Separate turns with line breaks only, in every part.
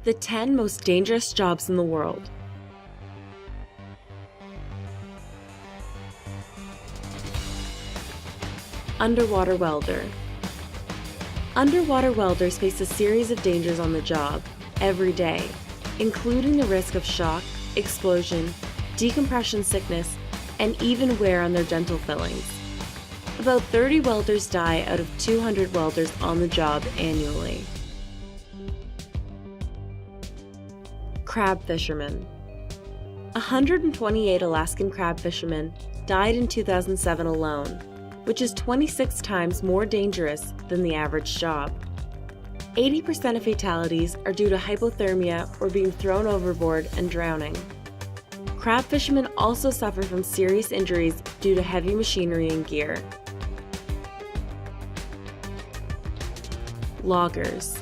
The 10 most dangerous jobs in the world. Underwater welder. Underwater welders face a series of dangers on the job every day, including the risk of shock, explosion, decompression sickness, and even wear on their dental fillings. About 30 welders die out of 200 welders on the job annually. Crab fishermen. 128 Alaskan crab fishermen died in 2007 alone, which is 26 times more dangerous than the average job. 80% of fatalities are due to hypothermia or being thrown overboard and drowning. Crab fishermen also suffer from serious injuries due to heavy machinery and gear. Loggers.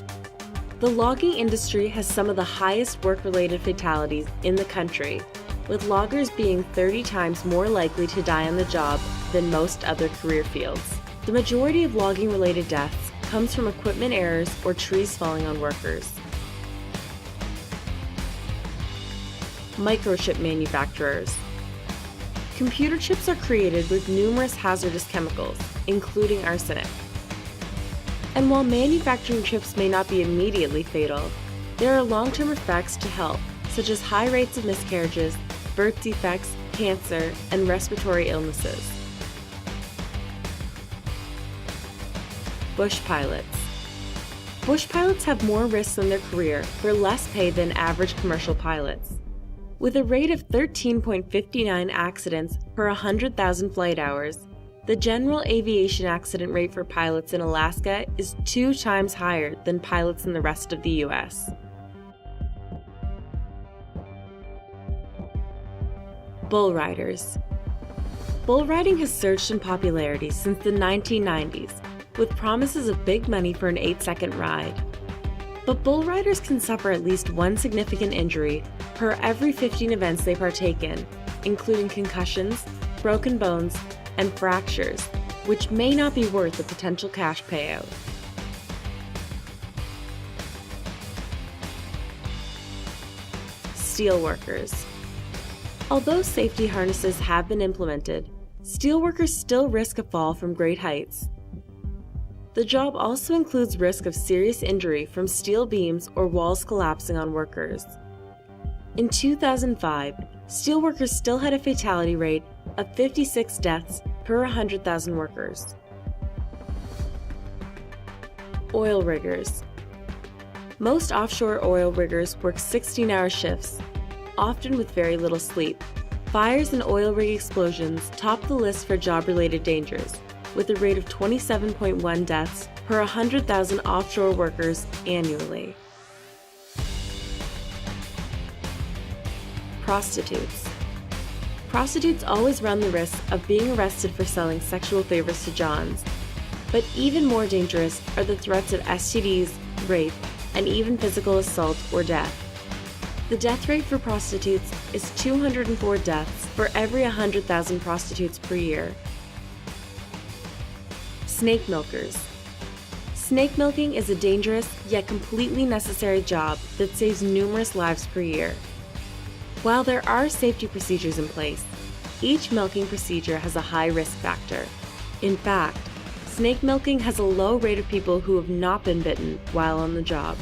The logging industry has some of the highest work-related fatalities in the country, with loggers being 30 times more likely to die on the job than most other career fields. The majority of logging-related deaths comes from equipment errors or trees falling on workers. Microchip manufacturers. Computer chips are created with numerous hazardous chemicals, including arsenic. And while manufacturing chips may not be immediately fatal, there are long-term effects to health, such as high rates of miscarriages, birth defects, cancer, and respiratory illnesses. Bush pilots. Bush pilots have more risks in their career for less pay than average commercial pilots. With a rate of 13.59 accidents per 100,000 flight hours, the general aviation accident rate for pilots in Alaska is 2 times higher than pilots in the rest of the U.S. Bull riders. Bull riding has surged in popularity since the 1990s, with promises of big money for an 8-second ride. But bull riders can suffer at least one significant injury per every 15 events they partake in, including concussions, broken bones, and fractures, which may not be worth the potential cash payout. Steelworkers. Although safety harnesses have been implemented, steelworkers still risk a fall from great heights. The job also includes risk of serious injury from steel beams or walls collapsing on workers. In 2005, steelworkers still had a fatality rate of 56 deaths per 100,000 workers. Oil riggers. Most offshore oil riggers work 16-hour shifts, often with very little sleep. Fires and oil rig explosions top the list for job-related dangers, with a rate of 27.1 deaths per 100,000 offshore workers annually. Prostitutes. Prostitutes always run the risk of being arrested for selling sexual favors to Johns. But even more dangerous are the threats of STDs, rape, and even physical assault or death. The death rate for prostitutes is 204 deaths for every 100,000 prostitutes per year. Snake milkers. Snake milking is a dangerous yet completely necessary job that saves numerous lives per year. While there are safety procedures in place, each milking procedure has a high risk factor. In fact, snake milking has a low rate of people who have not been bitten while on the job.